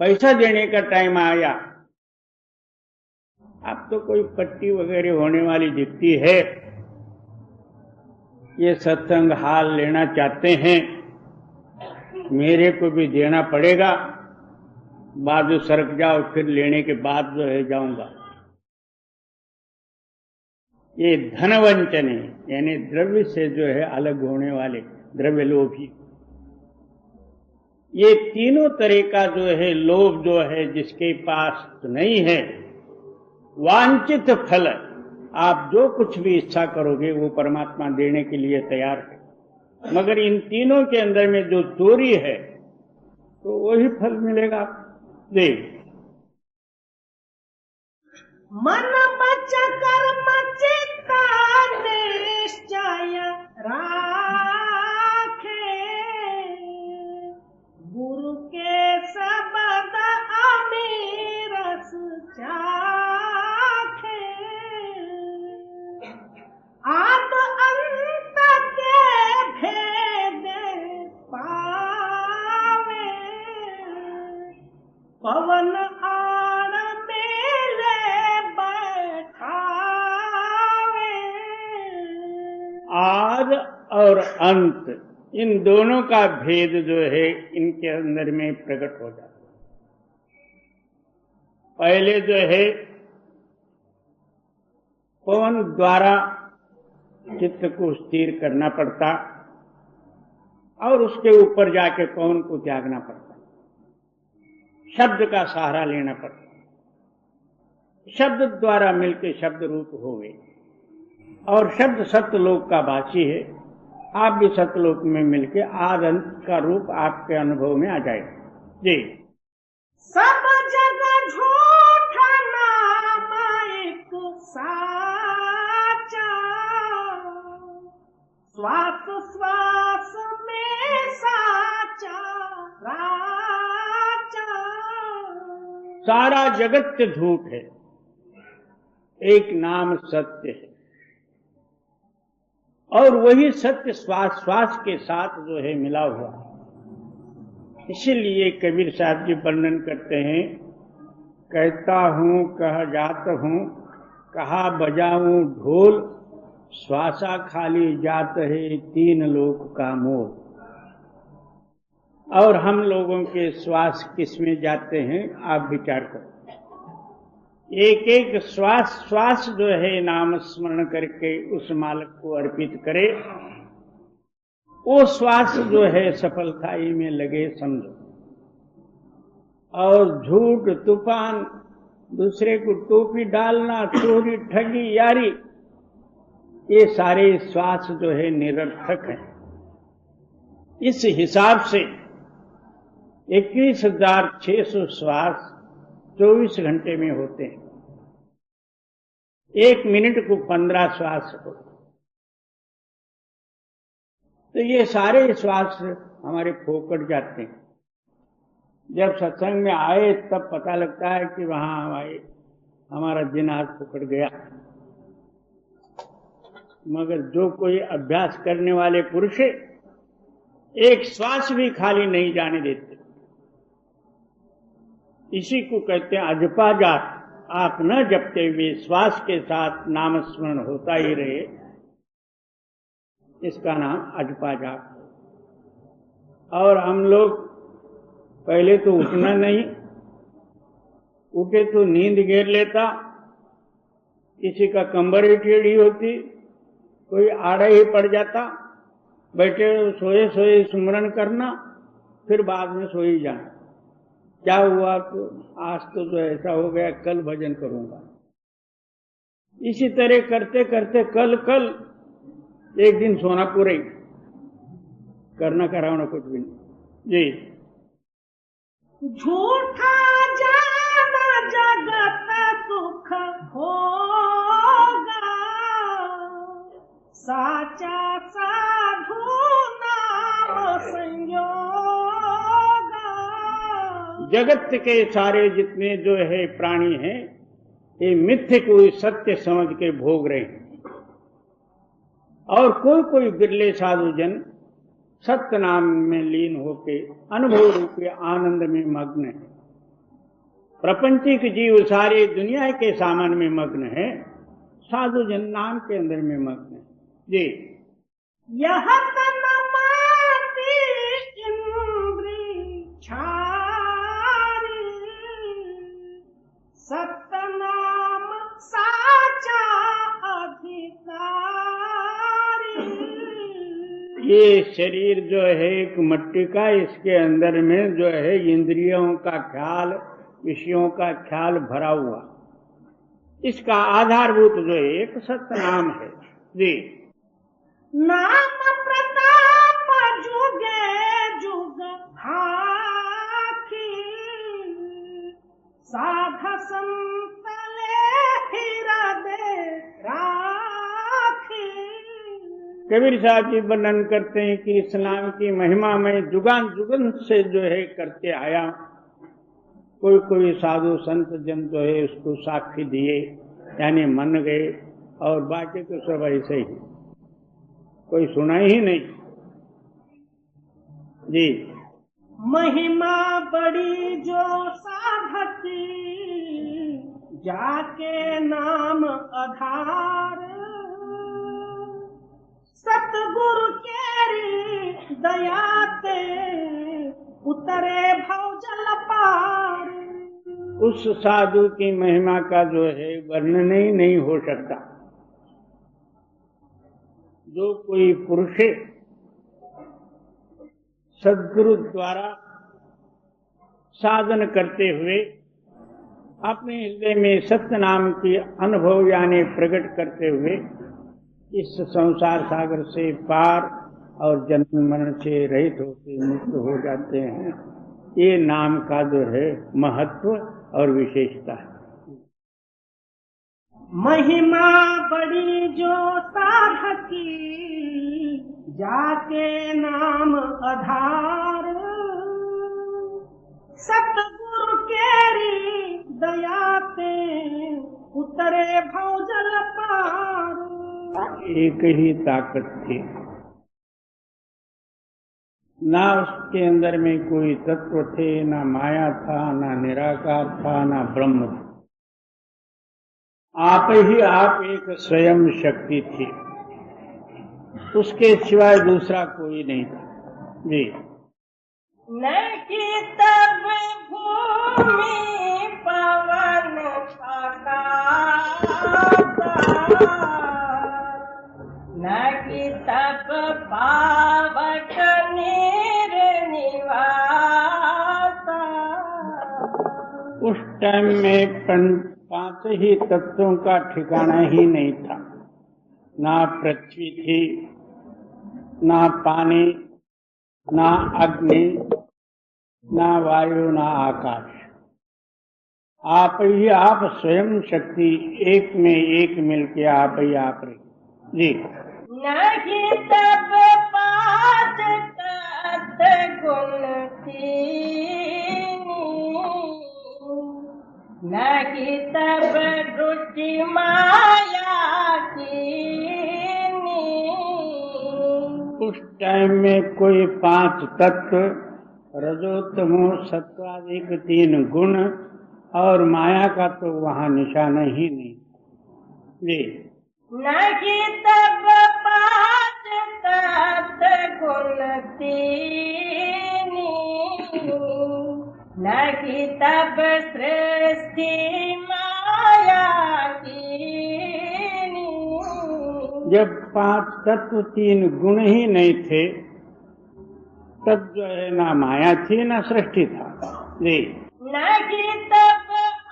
पैसा देने का टाइम आया, अब तो कोई पट्टी वगैरह होने वाली दिखती है, ये सत्संग हाल लेना चाहते हैं, मेरे को भी देना पड़ेगा, बाजू सरक जाओ, फिर लेने के बाद जो है जाऊंगा। ये धनवंचने यानी द्रव्य से जो है अलग होने वाले द्रव्य लोभी। ये तीनों तरह का जो है लोभ जो है जिसके पास नहीं है, वांछित फल आप जो कुछ भी इच्छा करोगे वो परमात्मा देने के लिए तैयार है, मगर इन तीनों के अंदर में जो चोरी है तो वही फल मिलेगा। देख मन बच कर्म चित्ता निश्चय राखे, गुरु के शब्द अमीरस चाखे, आद अंत के भेद पावे, पवन आण मेले बैठावे। आद और अंत, इन दोनों का भेद जो है इनके अंदर में प्रकट हो जाता है। पहले जो है पवन द्वारा चित्त को स्थिर करना पड़ता और उसके ऊपर जाके पवन को त्यागना पड़ता, शब्द का सहारा लेना पड़ता, शब्द द्वारा मिलकर शब्द रूप हो गए, और शब्द सत्यलोक का वासी है। आप भी सत्यलोक में मिलके आद अंत का रूप आपके अनुभव में आ जाएगा। जी सब जगह झूठा नाम एक साचा, श्वास श्वास में साचा राचा। सारा जगत झूठ है, एक नाम सत्य है। और वही सत्य श्वास श्वास के साथ जो है मिला हुआ। इसीलिए कबीर साहब जी वर्णन करते हैं, कहता हूँ कह जात हूँ, कहा बजाऊं ढोल, श्वासा खाली जात है तीन लोक का मोल। और हम लोगों के श्वास किसमें जाते हैं, आप विचार करो। एक एक श्वास श्वास जो है नाम स्मरण करके उस मालिक को अर्पित करे, वो श्वास जो है सफलताई में लगे समझो। और झूठ तूफान, दूसरे को टोपी डालना, चोरी ठगी यारी, ये सारे श्वास जो है निरर्थक हैं। इस हिसाब से 21,600 श्वास 24 घंटे में होते हैं। 1 मिनट को 15 श्वास होते। तो ये सारे श्वास हमारे फोकट जाते हैं। जब सत्संग में आए तब पता लगता है कि वहां आए हमारा दिन आज फोकट गया। मगर जो कोई अभ्यास करने वाले पुरुष एक श्वास भी खाली नहीं जाने देते, इसी को कहते हैं अजपा जात। आप न जपते हुए श्वास के साथ नाम स्मरण होता ही रहे, इसका नाम अजपा जात। और हम लोग पहले तो उठना नहीं, उठे तो नींद घेर लेता, किसी का कंबर ही टेढ़ी होती, कोई आड़ा ही पड़ जाता, बैठे सोए सोए स्मरण करना, फिर बाद में सो ही जाना। क्या हुआ तो आज तो जो ऐसा हो गया, कल भजन करूंगा। इसी तरह करते करते कल एक दिन सोना पूरा ही, करना कराना कुछ भी नहीं जी। झूठा जाना जगत सुख होगा, साचा साधु नाम संयोगा। जगत के सारे जितने जो है प्राणी हैं, ये मिथ्य को सत्य समझ के भोग रहे हैं। और कोई कोई बिरले साधुजन सत्य नाम में लीन होके अनुभव रूपी आनंद में मग्न है। प्रपंचिक जीव सारे दुनिया के सामान में मग्न है, साधुजन नाम के अंदर में मग्न है जी। यह तन माती इंद्री छारी, सत्य नाम साचा अधिकारी। ये शरीर जो है एक मट्टी का, इसके अंदर में जो है इंद्रियों का ख्याल, विषयों का ख्याल भरा हुआ। इसका आधारभूत जो है एक सत्य नाम है जी। नाम प्रताप जुगे जुग हाथी, साध संत ले हृदय राखी। कबीर साहब जी वर्णन करते हैं कि इस्लाम की महिमा में जुगान जुगन से जो है करते आया। कोई कोई साधु संत जन जो है उसको साक्षी दिए, यानी मन गए, और बाकी तो सब ऐसे ही, कोई सुना ही नहीं जी। महिमा बड़ी जो साधकी, जाके नाम आधार। सतगुरु केरी दयाते, उतरे भव जल पार। उस साधु की महिमा का जो है वर्णन ही नहीं हो सकता। जो कोई पुरुष सद्गुरु द्वारा साधन करते हुए अपने हृदय में सत्य नाम की अनुभव यानी प्रकट करते हुए इस संसार सागर से पार और जन्म मरण से रहित होकर मुक्त हो जाते हैं, ये नाम का जो है महत्व और विशेषता है। महिमा बड़ी जो साधकी, जाके नाम आधार। सतगुरु केरी दयाते, उतरे भव जल पार। एक ही ताकत थी, ना उसके अंदर में कोई तत्व थे, ना माया था, ना निराकार था, ना ब्रह्म था। आप ही आप एक स्वयं शक्ति थी, उसके सिवाय दूसरा कोई नहीं था। जी। न कि तब भूमि पवन आकाश, न कि तब पावक नीर निवास। उस टाइम में पांच ही तत्वों का ठिकाना ही नहीं था। ना पृथ्वी थी, ना पानी, ना अग्नि, ना वायु, ना आकाश। आप ही आप स्वयं शक्ति एक में एक मिलके आप ही आप रही। जी। नहीं तब पाँच तत्व गुण तीनी, नहीं तब रुचि माया कीनी। उस टाइम में कोई पांच तत्व, रजोतमो सत्वादिक तीन गुण और माया का तो वहाँ निशाना ही नहीं। जी। नहीं तब पाँच तत्व गुण तीनी, नहीं तब सृष्टि माया कीनी। जब पांच तत्व तीन गुण ही नहीं थे, तब जो है ना माया थी ना सृष्टि था। जी। नहीं तब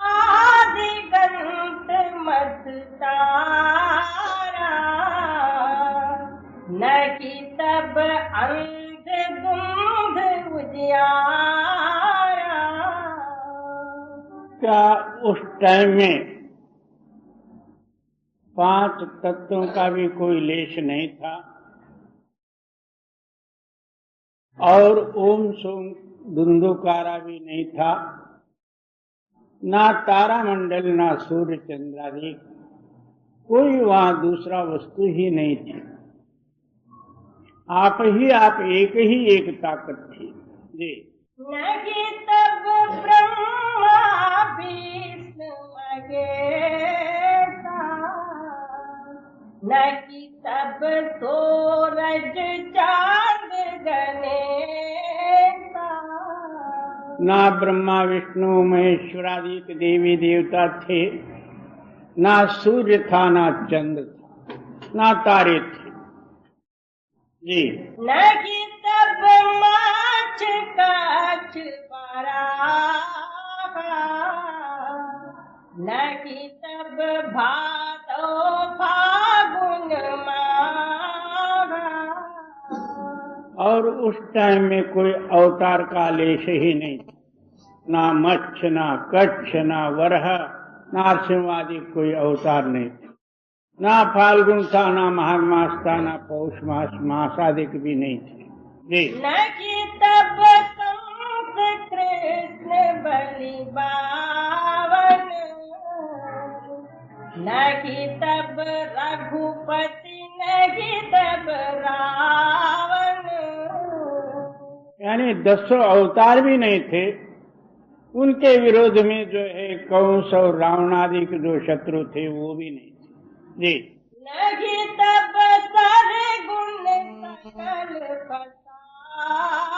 आदि गंत मत तारा, नहीं तब अंध गुंध उजियारा। क्या उस टाइम में पांच तत्वों का भी कोई लेश नहीं था, और ओम सोम धुंधुकारा भी नहीं था, ना तारा मंडल, ना सूर्य चंद्रादि, कोई वहां दूसरा वस्तु ही नहीं थी। आप ही आप एक ताकत थी। जी। नहीं तब ब्रह्मा विष्णु महेशा, नहीं तब सूरज चांद गणेशा। ना ब्रह्मा विष्णु महेश्वरादि के देवी देवता थे, ना सूर्य था, ना चंद्र था, ना तारे थे। जी। नहीं तब माछ काछ बराहा, नहीं तब भादो फागुन माघा। और उस टाइम में कोई अवतार का लेश ही नहीं, ना मच्छ, ना कच्छ, ना वरह, नारसिंह आदि कोई अवतार नहीं, ना फाल्गुन था, ना माघ मास था, ना पौष मास, मासादिक भी नहीं थे। जी। नहीं तब कंस कृष्ण बलि बावन, नहीं तब रघुपति, नहीं तब रावण। यानी 10 अवतार भी नहीं थे। उनके विरोध में जो है कंस और रावण आदि के जो शत्रु थे वो भी नहीं थे। जी। नहीं तब सारे गुण सकल पसारा,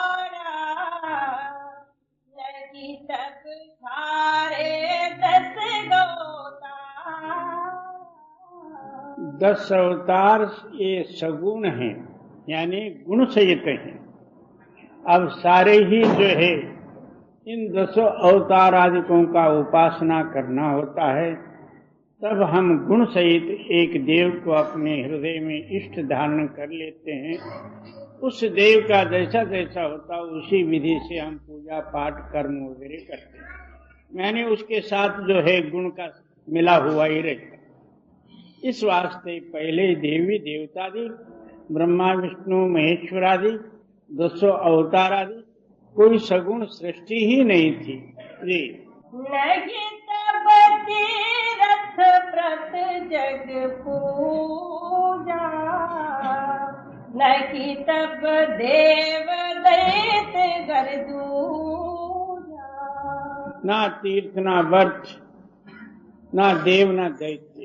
नहीं तब सारे 10 अवतार। 10 अवतार ये सगुण हैं, यानी गुण सहित हैं। अब सारे ही जो है इन 10 अवतार आदिकों का उपासना करना होता है, तब हम गुण सहित एक देव को अपने हृदय में इष्ट धारण कर लेते हैं। उस देव का जैसा जैसा होता उसी विधि से हम पूजा पाठ कर्म वगैरह करते हैं, यानी उसके साथ जो है गुण का मिला हुआ ही रहता। इस वास्ते पहले देवी देवतादि, ब्रह्मा विष्णु महेश्वरादि, 200 अवतार आदि, कोई सगुण सृष्टि ही नहीं थी। जी। नहीं तब तीरथ प्रत जग पूजा, नहीं तब देव दैत घर दूजा। ना तीर्थ ना वर्थ, ना देव ना दैत्य,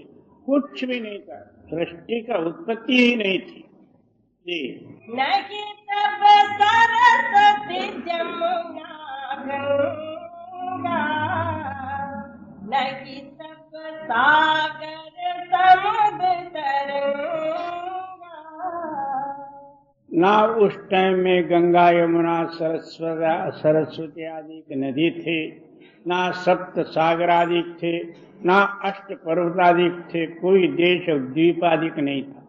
कुछ भी नहीं था। सृष्टि का उत्पत्ति ही नहीं थी जी। नहीं तब सरस्वती जमुना गंगा, नहीं तब सागर समुद्र तरंगा। ना उस टाइम में गंगा यमुना सरस्वती आदि की नदी थे, ना सप्त सागर आदि थे, ना अष्ट पर्वत आदि थे, कोई देश और द्वीप आदि नहीं था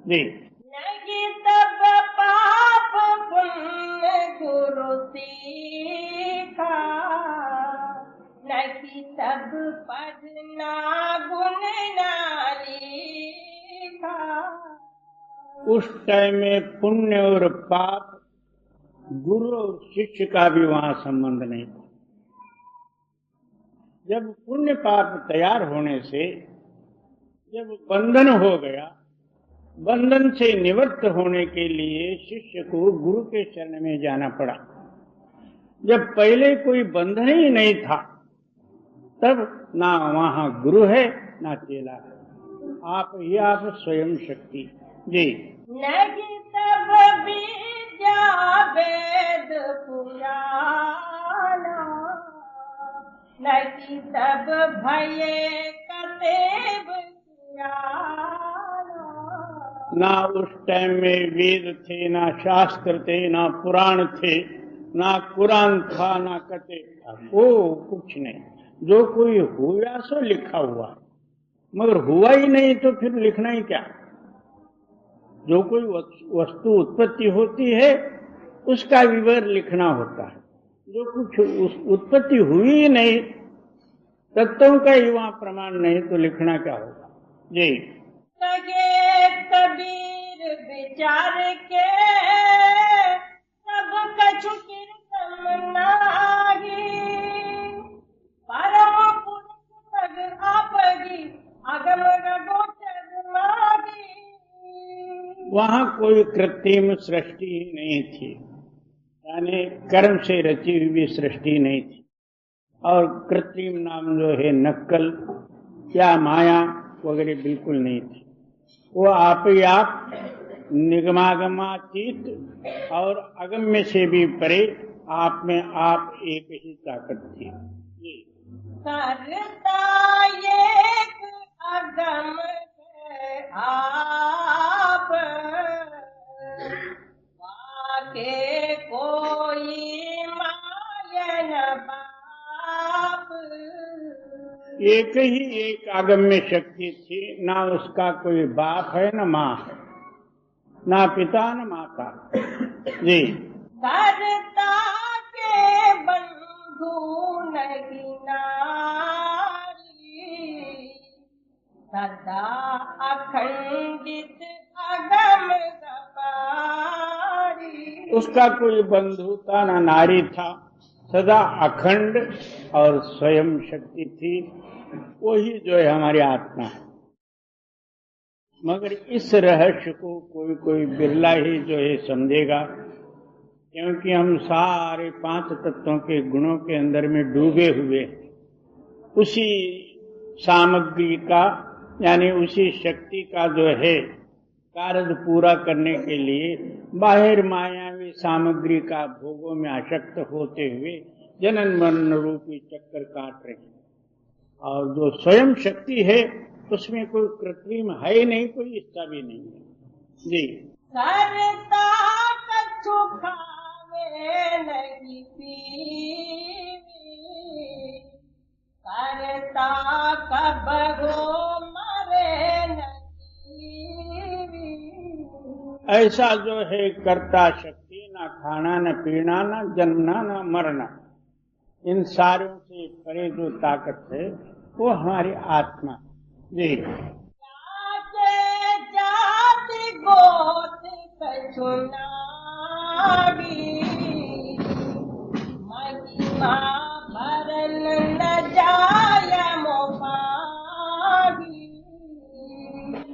जी। नहीं तब पाप पुण्य गुरु सीखा, नहीं तब पढ़ना गुण ना लिखा। उस टाइम में पुण्य और पाप, गुरु और शिष्य का भी वहां संबंध नहीं था। जब पुण्य पाप तैयार होने से जब बंधन हो गया, बंधन से निवृत्त होने के लिए शिष्य को गुरु के शरण में जाना पड़ा। जब पहले कोई बंधन ही नहीं था, तब ना वहां गुरु है ना चेला है, आप ही आप स्वयं शक्ति जी। नहीं तब विद्या वेद पुराना, नहीं तब भये कतेब ज्ञाना। ना उस टाइम में वेद थे, ना शास्त्र थे, ना पुराण थे, ना कुरान था, ना कते था, वो कुछ नहीं। जो कोई हुआ सो लिखा हुआ, मगर हुआ ही नहीं तो फिर लिखना ही क्या। जो कोई वस्तु उत्पत्ति होती है उसका विवरण लिखना होता है। जो कुछ उत्पत्ति हुई ही नहीं, तत्वों का ही वहां प्रमाण नहीं, तो लिखना क्या होगा जी। कहे कबीर विचार के सब कछु कीर्तन नाही, परम पुरुष तग आपगी अगम गोचर मागी। वहां कोई कृत्रिम सृष्टि ही नहीं थी, यानी कर्म से रची हुई सृष्टि नहीं थी। और कृत्रिम नाम जो है नक्कल या माया वगैरह बिल्कुल नहीं थी। वो आप ही आप निगमागमातीत और अगम्य से भी परे, आप में आप एक ही ताकत थी। करता एक अगम आप, वाके कोई मायन बाप। एक ही एक अगम्य शक्ति थी, ना उसका कोई बाप है न माँ है, ना पिता न माता जी। करता के बंधु नहीं नारी, सदा अखंडित अगम गपारी। उसका कोई बंधुता न नारी था, सदा अखंड और स्वयं शक्ति थी। वही जो है हमारी आत्मा है। मगर इस रहस्य को कोई कोई बिरला ही जो है समझेगा, क्योंकि हम सारे 5 तत्वों के गुणों के अंदर में डूबे हुए, उसी सामग्री का यानी उसी शक्ति का जो है कार्य पूरा करने के लिए बाहर मायावी सामग्री का भोगों में आसक्त होते हुए जनन मरण रूपी चक्कर काट रहे हैं। और जो स्वयं शक्ति है उसमें कोई कृत्रिम है नहीं, कोई हिस्सा भी नहीं है जी। करता कछु खावे नहीं पीवे, करता कब हो मरे नहीं। ऐसा जो है कर्ता शक्ति, ना खाना न पीना न जन्मना न मरना, इन सारों से परे जो ताकत है वो हमारी आत्मा जी। जाति गोत कछु नागी, महिमा भरन न जाय मोपागी।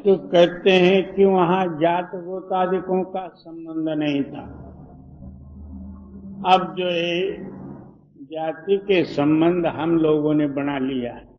तो कहते हैं कि वहां जात गोतादिकों का संबंध नहीं था। अब जो है जाति के संबंध हम लोगों ने बना लिया है।